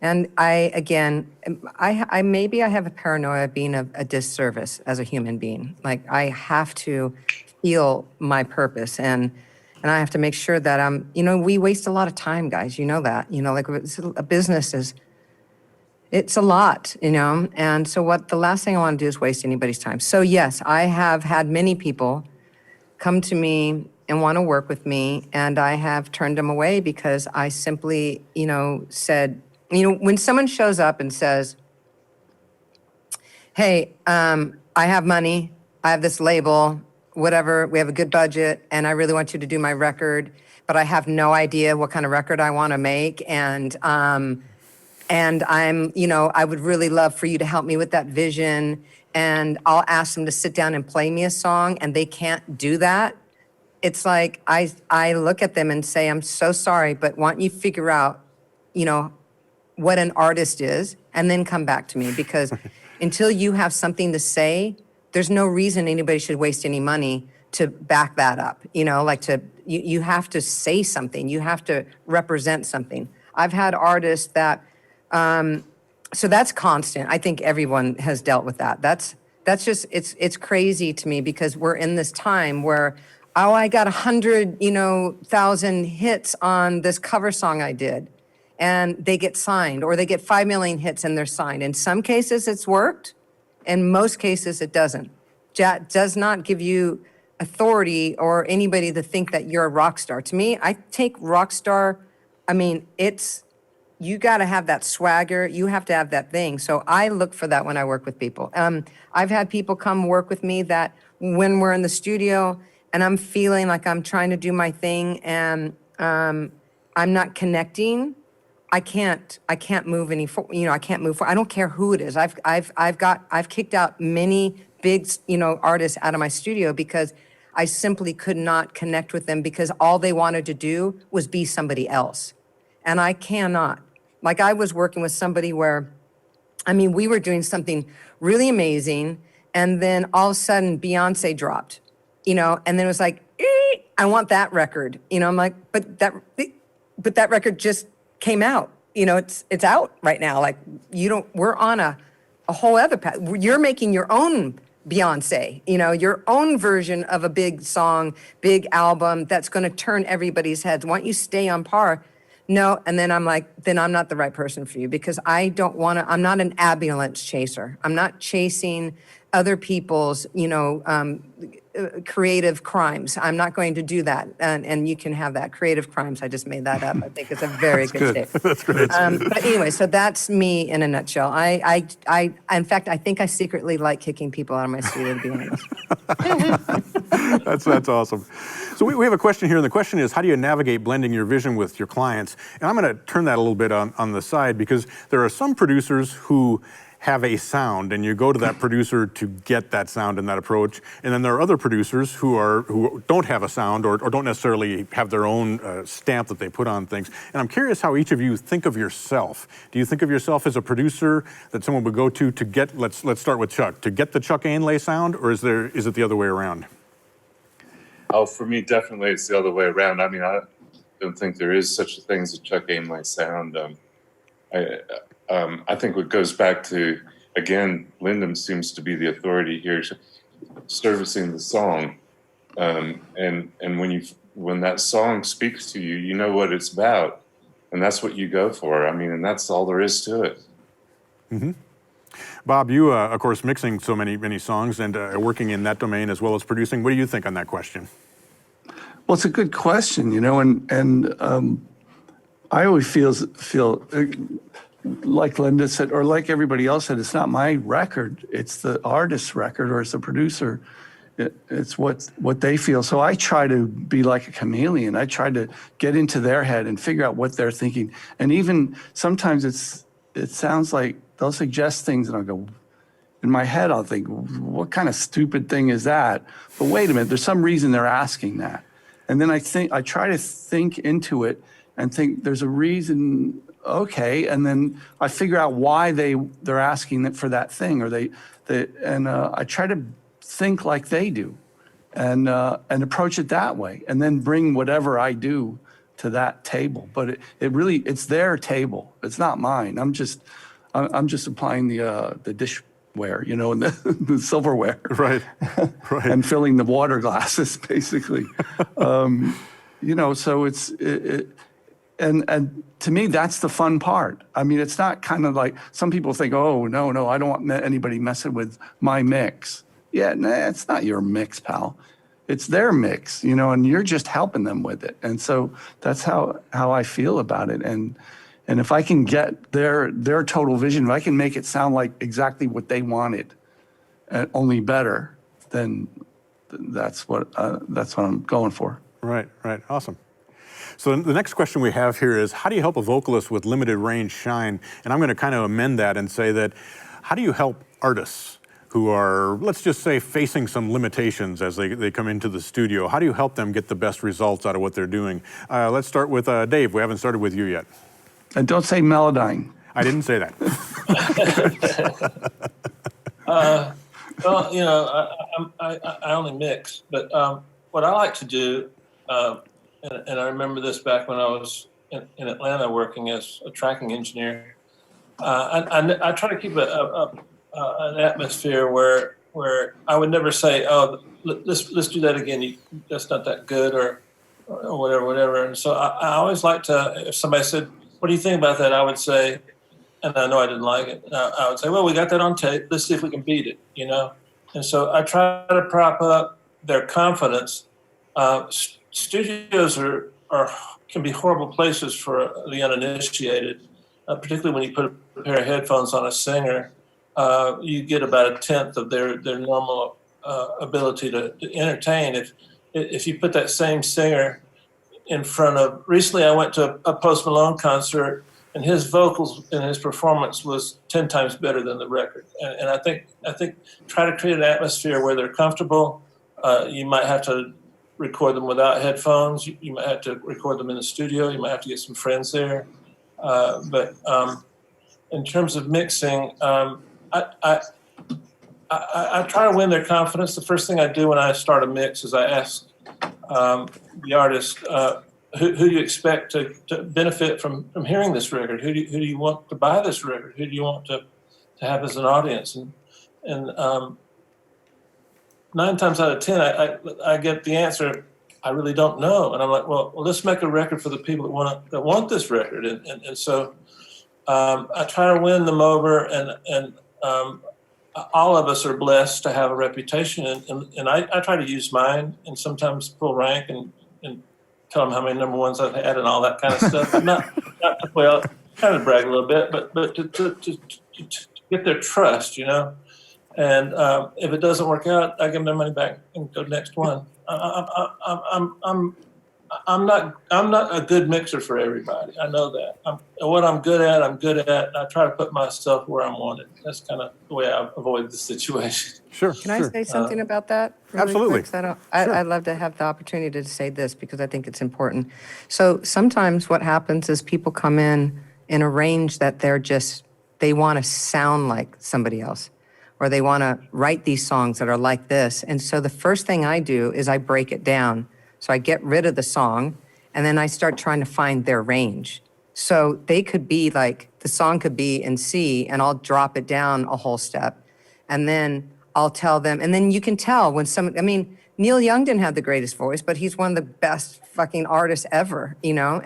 And maybe I have a paranoia of being a disservice as a human being. Like, I have to feel my purpose, and I have to make sure that we waste a lot of time, guys. You know that. You know, like, a business it's a lot, and so the last thing I want to do is waste anybody's time. So yes, I have had many people come to me and want to work with me, and I have turned them away because I simply, said, when someone shows up and says, hey, I have money, I have this label, whatever, we have a good budget, and I really want you to do my record, but I have no idea what kind of record I want to make, and I'm, I would really love for you to help me with that vision, and I'll ask them to sit down and play me a song, and they can't do that. It's like, I look at them and say, I'm so sorry, but why don't you figure out, what an artist is, and then come back to me, because until you have something to say, there's no reason anybody should waste any money to back that up. You have to say something, you have to represent something. I've had artists that, so that's constant. I think everyone has dealt with that. That's just, it's crazy to me, because we're in this time where, I got 100,000 hits on this cover song I did, and they get signed, or they get 5 million hits and they're signed. In some cases it's worked, in most cases it doesn't. That does not give you authority or anybody to think that you're a rock star. To me, I take rock star, it's you got to have that swagger. You have to have that thing. So I look for that when I work with people. I've had people come work with me that when we're in the studio and I'm feeling like I'm trying to do my thing and I'm not connecting, I can't move any, I can't move forward. I don't care who it is. I've kicked out many big, artists out of my studio because I simply could not connect with them because all they wanted to do was be somebody else. And I cannot. Like I was working with somebody where, we were doing something really amazing. And then all of a sudden Beyonce dropped, and then it was like, I want that record. I'm like, but that record just came out. It's out right now. Like we're on a whole other path. You're making your own Beyonce, your own version of a big song, big album that's going to turn everybody's heads. Why don't you stay on par? No. And then I'm like, then I'm not the right person for you because I don't want to, I'm not an ambulance chaser. I'm not chasing other people's, creative crimes. I'm not going to do that. And you can have that. Creative crimes. I just made that up. I think it's a very good statement. That's great. But anyway, so that's me in a nutshell. In fact, I think I secretly like kicking people out of my studio, to be honest. That's awesome. So we have a question here, and the question is, how do you navigate blending your vision with your clients? And I'm going to turn that a little bit on the side because there are some producers who have a sound, and you go to that producer to get that sound and that approach. And then there are other producers who don't have a sound or don't necessarily have their own stamp that they put on things. And I'm curious how each of you think of yourself. Do you think of yourself as a producer that someone would go to get, let's start with Chuck, to get the Chuck Ainlay sound, or is it the other way around? Oh, for me, definitely it's the other way around. I don't think there is such a thing as a Chuck Ainlay sound. I think what goes back to, again, Lyndon seems to be the authority here, servicing the song. And when that song speaks to you, you know what it's about. And that's what you go for. And that's all there is to it. Mm-hmm. Bob, you, of course, mixing so many songs and working in that domain as well as producing. What do you think on that question? Well, it's a good question, and I always feel like Linda said, or like everybody else said, it's not my record, it's the artist's record, or it's the producer. It's what they feel. So I try to be like a chameleon. I try to get into their head and figure out what they're thinking. And even sometimes it sounds like they'll suggest things and I'll go, in my head, I'll think, what kind of stupid thing is that? But wait a minute, there's some reason they're asking that. And then I try to think into it and think there's a reason. Okay, and then I figure out why they're asking for that thing, or I try to think like they do, and approach it that way, and then bring whatever I do to that table. But it's their table. It's not mine. I'm just applying the dishware, and the silverware, right, and filling the water glasses, basically. So it's. And to me, that's the fun part. It's not kind of like some people think, oh, no, I don't want anybody messing with my mix. Yeah, nah, it's not your mix, pal. It's their mix, and you're just helping them with it. And so that's how I feel about it. And if I can get their total vision, if I can make it sound like exactly what they wanted, only better, then that's what I'm going for. Right, awesome. So the next question we have here is, how do you help a vocalist with limited range shine? And I'm going to kind of amend that and say that, how do you help artists who are, let's just say, facing some limitations as they come into the studio? How do you help them get the best results out of what they're doing? Let's start with Dave. We haven't started with you yet. And don't say Melodyne. I didn't say that. Well, I only mix, but what I like to do, and I remember this back when I was in Atlanta working as a tracking engineer. I try to keep an atmosphere where I would never say, "Oh, let's do that again. That's not that good," or whatever. And so I always like to, if somebody said, "What do you think about that?" I would say, and I know I didn't like it. I would say, "Well, we got that on tape. Let's see if we can beat it." And so I try to prop up their confidence. Studios can be horrible places for the uninitiated, particularly when you put a pair of headphones on a singer, you get about 1/10 of their normal ability to entertain. If you put that same singer in front of, recently I went to a Post Malone concert, and his vocals and his performance was 10 times better than the record. And I think try to create an atmosphere where they're comfortable. You might have to record them without headphones. You might have to record them in the studio. You might have to get some friends there. But in terms of mixing, I try to win their confidence. The first thing I do when I start a mix is I ask the artist, who do you expect to benefit from hearing this record? Who do you want to buy this record? Who do you want to have as an audience? And 9 times out of 10, I get the answer, I really don't know. And I'm like, well, let's make a record for the people that want this record. And so I try to win them over, and all of us are blessed to have a reputation, and I try to use mine and sometimes pull rank and tell them how many number ones I've had and all that kind of stuff. not well, kind of brag a little bit, but to get their trust, you know. And if it doesn't work out, I give them their money back and go to the next one. I'm not a good mixer for everybody. I know that. What I'm good at, I'm good at. And I try to put myself where I'm wanted. That's kind of the way I avoid the situation. Sure. Can I say something about that? Really Absolutely. quick? I'd love to have the opportunity to say this because I think it's important. So sometimes what happens is people come in a range that they want to sound like somebody else, or they want to write these songs that are like this. And so the first thing I do is I break it down. So I get rid of the song, and then I start trying to find their range. So they could be like, the song could be in C, and I'll drop it down a whole step. And then I'll tell them, and then you can tell when Neil Young didn't have the greatest voice, but he's one of the best fucking artists ever, you know?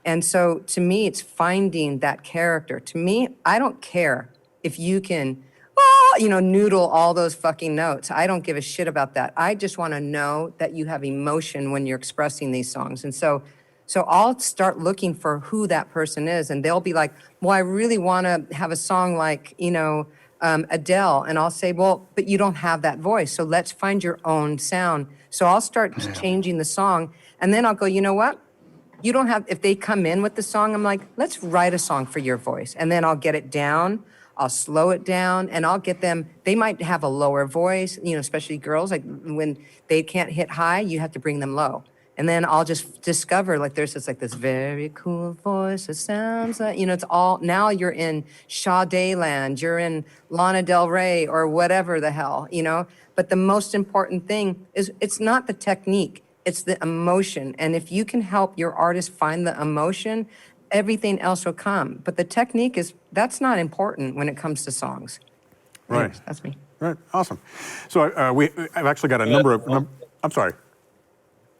And so to me, it's finding that character. To me, I don't care if you can, noodle all those fucking notes. I don't give a shit about that. I just want to know that you have emotion when you're expressing these songs. And so I'll start looking for who that person is, and they'll be like, well, I really want to have a song like, Adele. And I'll say, well, but you don't have that voice. So let's find your own sound. So I'll start changing the song, and then I'll go, you know what? You don't have, if they come in with the song, I'm like, let's write a song for your voice. And then I'll get it down. I'll slow it down, and I'll get them, they might have a lower voice, especially girls, like when they can't hit high, you have to bring them low. And then I'll just discover, like, there's this very cool voice, it sounds like, it's all, now you're in Sade land, you're in Lana Del Rey, or whatever the hell, But the most important thing is, it's not the technique, it's the emotion. And if you can help your artist find the emotion, everything else will come. But the technique that's not important when it comes to songs. Right. Anyways, that's me. Right. Awesome. So I've actually got a number of, I'm sorry.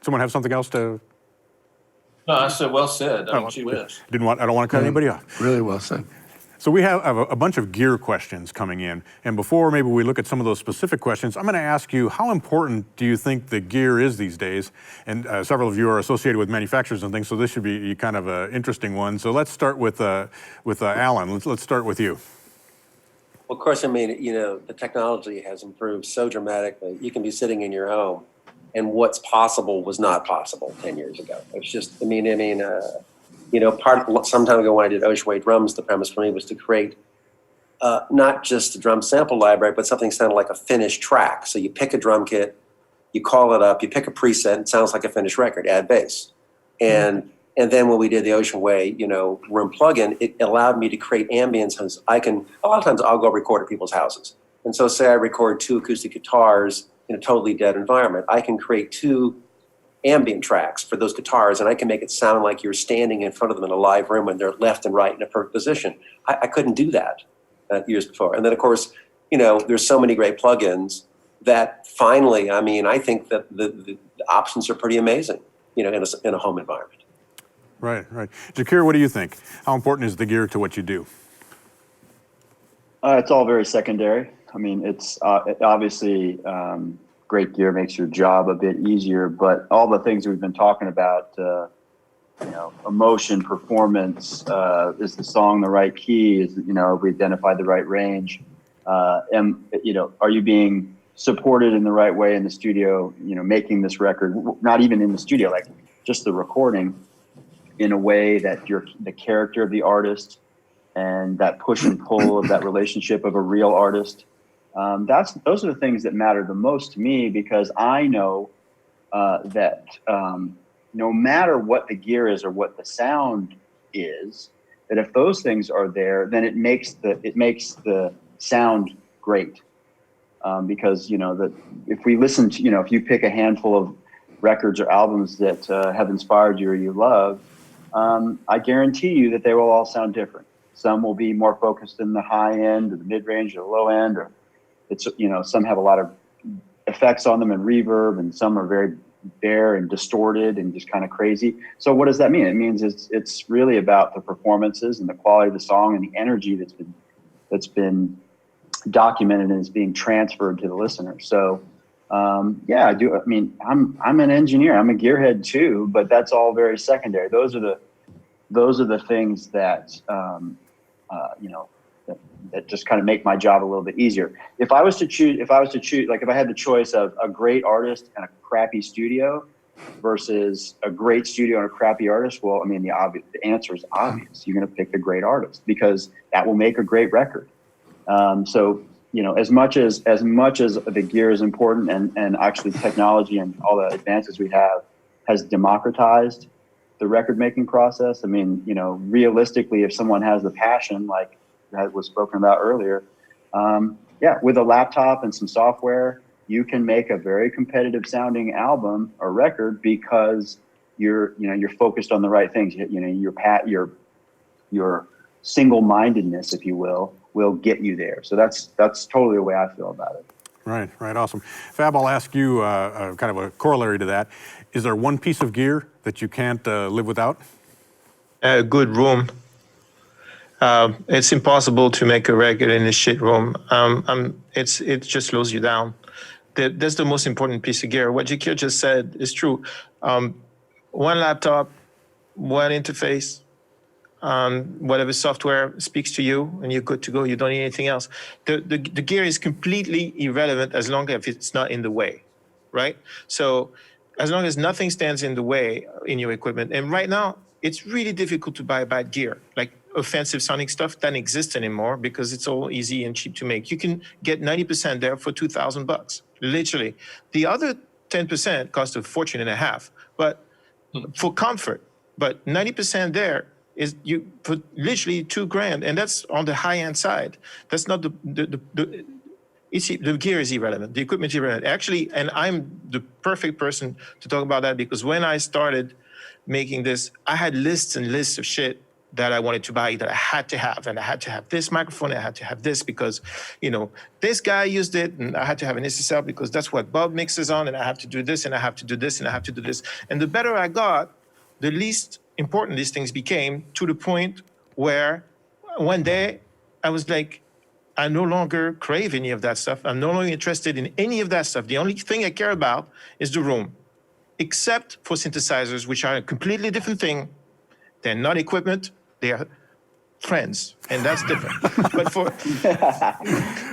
Someone have something else to? No, I said, well said. Gee whiz. I don't want to cut anybody off. Really well said. So we have a bunch of gear questions coming in. And before maybe we look at some of those specific questions, I'm going to ask you, how important do you think the gear is these days? And several of you are associated with manufacturers and things, so this should be kind of an interesting one. So let's start with Alan. Let's start with you. Well, of course, the technology has improved so dramatically. You can be sitting in your home, and what's possible was not possible 10 years ago. It's just, some time ago when I did Ocean Way drums, the premise for me was to create not just a drum sample library, but something sounded like a finished track. So you pick a drum kit, you call it up, you pick a preset, it sounds like a finished record, add bass. And then when we did the Ocean Way, room plugin, it allowed me to create ambience. A lot of times I'll go record at people's houses. And so say I record 2 acoustic guitars in a totally dead environment, I can create 2 ambient tracks for those guitars, and I can make it sound like you're standing in front of them in a live room and they're left and right in a perfect position. I couldn't do that years before. And then, of course, there's so many great plugins that finally, I think that the options are pretty amazing, in a home environment. Right. Jacquire, what do you think? How important is the gear to what you do? It's all very secondary. It's obviously great gear makes your job a bit easier, but all the things we've been talking about, emotion, performance, is the song the right key? Is, have we identified the right range? Are you being supported in the right way in the studio, making this record, not even in the studio, like just the recording, in a way that the character of the artist and that push and pull of that relationship of a real artist. Those are the things that matter the most to me, because I know that no matter what the gear is or what the sound is, that if those things are there, then it makes the sound great. Because that if we listen to, if you pick a handful of records or albums that have inspired you or you love, I guarantee you that they will all sound different. Some will be more focused in the high end or the mid range or the low end, or some have a lot of effects on them and reverb, and some are very bare and distorted and just kind of crazy. So what does that mean? It means it's really about the performances and the quality of the song and the energy that's been documented and is being transferred to the listener. So I do. I mean, I'm an engineer. I'm a gearhead too, but that's all very secondary. Those are the things that that just kind of make my job a little bit easier. If I was to choose, like if I had the choice of a great artist and a crappy studio versus a great studio and a crappy artist, well, I mean, the answer is obvious. You're going to pick the great artist because that will make a great record. So, as much as the gear is important, and actually technology and all the advances we have has democratized the record making process. I mean, realistically, if someone has the passion, like that was spoken about earlier, with a laptop and some software, you can make a very competitive sounding album or record because you're focused on the right things. Your single-mindedness, if you will get you there. So that's totally the way I feel about it. Right, awesome. Fab, I'll ask you kind of a corollary to that. Is there one piece of gear that you can't live without? A good room. It's impossible to make a record in a shit room. It just slows you down. That's the most important piece of gear. What Jacquire just said is true. One laptop, one interface, whatever software speaks to you, and you're good to go. You don't need anything else. The gear is completely irrelevant as long as it's not in the way, right? So as long as nothing stands in the way in your equipment. And right now, it's really difficult to buy bad gear. Like offensive sounding stuff doesn't exist anymore because it's all easy and cheap to make. You can get 90% there for $2,000, literally. The other 10% cost a fortune and a half, but for comfort. But 90% there is you put literally $2,000, and that's on the high end side. That's not the gear is irrelevant. The equipment is irrelevant. Actually, and I'm the perfect person to talk about that because when I started making this, I had lists and lists of shit that I wanted to buy that I had to have. And I had to have this microphone, I had to have this because, this guy used it, and I had to have an SSL because that's what Bob mixes on, and I have to do this, and I have to do this, and I have to do this. And the better I got, the least important these things became, to the point where one day I was like, I no longer crave any of that stuff. I'm no longer interested in any of that stuff. The only thing I care about is the room, except for synthesizers, which are a completely different thing. They're not equipment, they are friends, and that's different.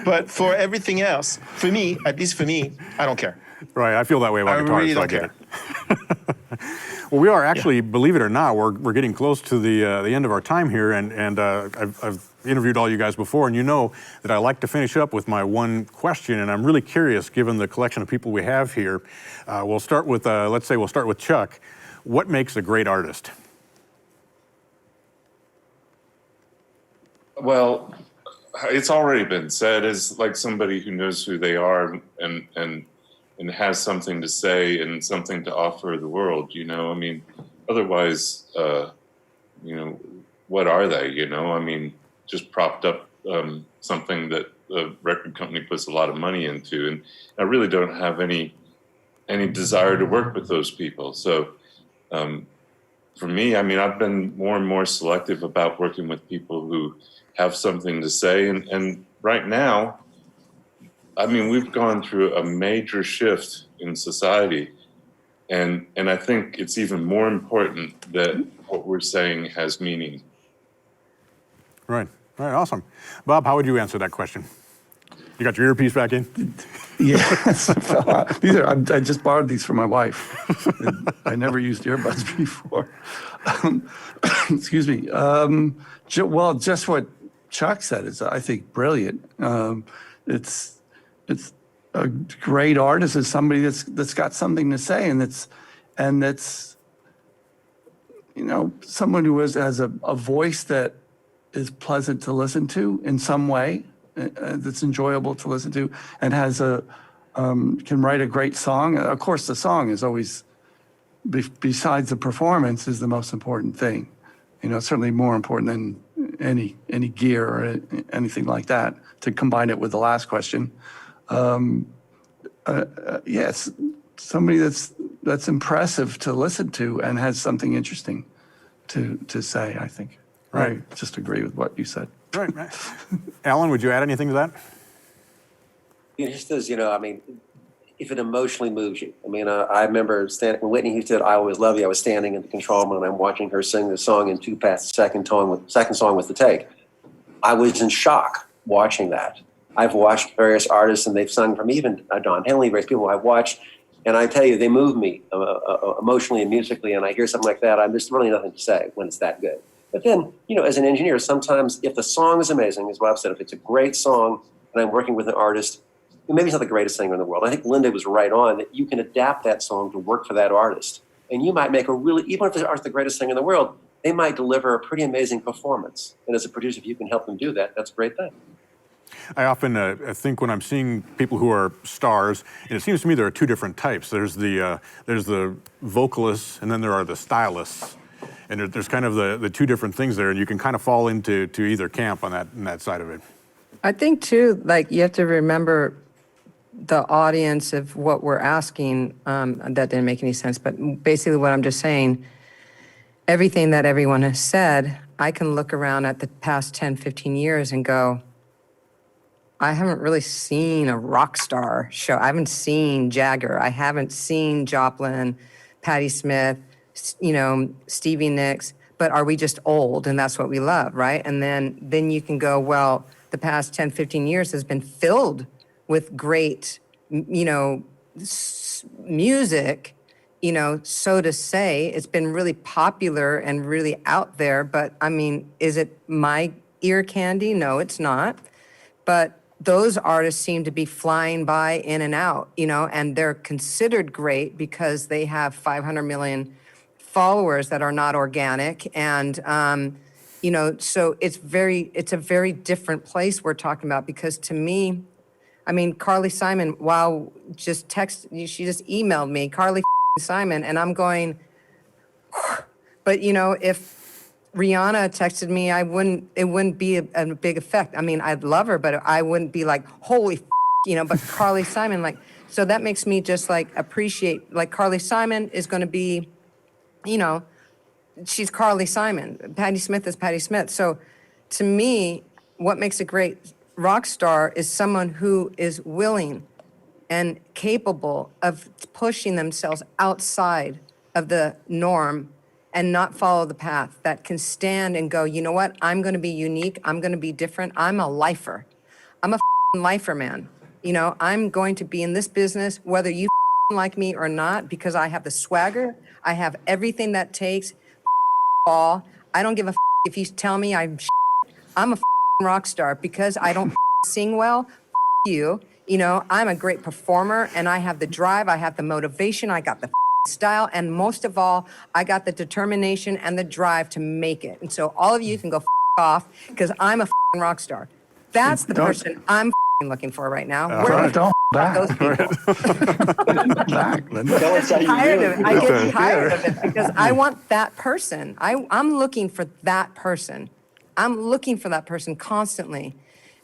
But for everything else, for me, at least for me, I don't care. Right, I feel that way about guitars. Really so don't care. Well, we are actually, believe it or not, we're getting close to the end of our time here, and I've interviewed all you guys before, and you know that I like to finish up with my one question, and I'm really curious, given the collection of people we have here. We'll start with, let's say we'll start with Chuck. What makes a great artist? Well, it's already been said, as like somebody who knows who they are and has something to say and something to offer the world, I mean, otherwise, what are they, I mean, just propped up something that the record company puts a lot of money into. And I really don't have any desire to work with those people. So for me, I mean, I've been more and more selective about working with people who have something to say. And right now, I mean, we've gone through a major shift in society. And I think it's even more important that what we're saying has meaning. Right. All right. Awesome. Bob, how would you answer that question? You got your earpiece back in? Yes. I just borrowed these from my wife. I never used earbuds before. Excuse me. Well, just what Chuck said is, I think, brilliant. It's a great artist is somebody that's got something to say, and that's someone who has a voice that is pleasant to listen to in some way, that's enjoyable to listen to, and has can write a great song. Of course, the song is always, besides the performance, is the most important thing. Certainly more important than any gear or anything like that. To combine it with the last question, yes, somebody that's impressive to listen to and has something interesting to say. I think. Right. I just agree with what you said. Right. Alan, would you add anything to that? Just as, I mean, if it emotionally moves you. I mean, I remember when Whitney Houston did "I Always Love You," I was standing in the control room and I'm watching her sing the song in 2 parts, second song with the take. I was in shock watching that. I've watched various artists and they've sung from even Don Henley, various people I've watched, and I tell you, they move me emotionally and musically, and I hear something like that, there's really nothing to say when it's that good. But then, as an engineer, sometimes if the song is amazing, as Bob said, if it's a great song and I'm working with an artist, maybe he's not the greatest singer in the world. I think Linda was right on that you can adapt that song to work for that artist. And you might make even if they aren't the greatest singer in the world, they might deliver a pretty amazing performance. And as a producer, if you can help them do that, that's a great thing. I often think when I'm seeing people who are stars, and it seems to me there are two different types. There's the vocalists, and then there are the stylists. And there's kind of the two different things there, and you can kind of fall into either camp on that side of it. I think too, like you have to remember the audience of what we're asking. That didn't make any sense, but basically what I'm just saying, everything that everyone has said, I can look around at the past 10, 15 years and go, I haven't really seen a rock star show. I haven't seen Jagger. I haven't seen Joplin, Patti Smith, Stevie Nicks, but are we just old and that's what we love, right? And then you can go, well, the past 10, 15 years has been filled with great, music, so to say. It's been really popular and really out there, but I mean, is it my ear candy? No, it's not. But those artists seem to be flying by in and out, and they're considered great because they have 500 million followers that are not organic. And, so it's a very different place we're talking about, because to me, I mean, Carly Simon, she just emailed me, Carly Simon, and I'm going, but if Rihanna texted me, it wouldn't be a big effect. I mean, I'd love her, but I wouldn't be like, holy but Carly Simon, so that makes me just appreciate, Carly Simon is going to be, she's Carly Simon. Patti Smith is Patti Smith. So to me, what makes a great rock star is someone who is willing and capable of pushing themselves outside of the norm and not follow the path, that can stand and go, you know what, I'm going to be unique. I'm going to be different. I'm a lifer. I'm a lifer, man. I'm going to be in this business, whether you like me or not, because I have the swagger. I have everything that takes. All. I don't give a if you tell me I'm a rock star because I don't sing well. You. I'm a great performer, and I have the drive. I have the motivation. I got the style, and most of all, I got the determination and the drive to make it. And so all of you can go off, because I'm a rock star. That's the person I'm looking for right now. Don't back. Those people. Back. Tell us how you Tired really of it. I get tired of it because I want that person. I'm looking for that person. I'm looking for that person constantly.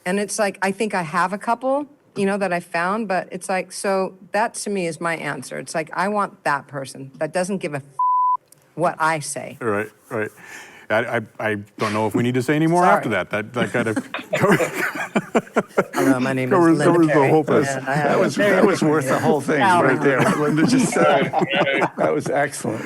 And it's like, I think I have a couple, that I found, but it's like, so that to me is my answer. It's like, I want that person that doesn't give a what I say. Right. I don't know if we need to say any more Sorry. after that. That kind of Hello, my name is covers Linda the Perry. whole thing. and I have That was worth the whole thing right there. What Linda just said. That was excellent.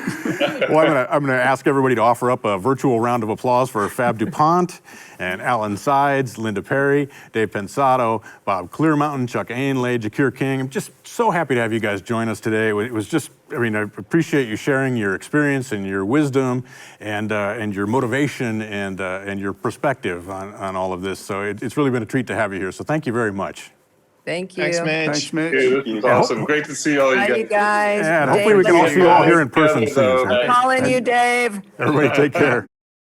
Well, I'm gonna ask everybody to offer up a virtual round of applause for Fab DuPont and Alan Sides, Linda Perry, Dave Pensado, Bob Clearmountain, Chuck Ainlay, Jacquire King. I'm just so happy to have you guys join us today. It was just, I mean, I appreciate you sharing your experience and your wisdom and your motivation and your perspective on all of this. So it's really been a treat to have you here. So thank you very much. Thank you. Thanks, Mitch. Thanks, Mitch. Yeah, this is awesome. Great to see all you Bye, guys. you guys. Yeah, and Dave, hopefully we can all let's- see you all here in person soon. Together, though. So I'm calling you, Dave. everybody take care.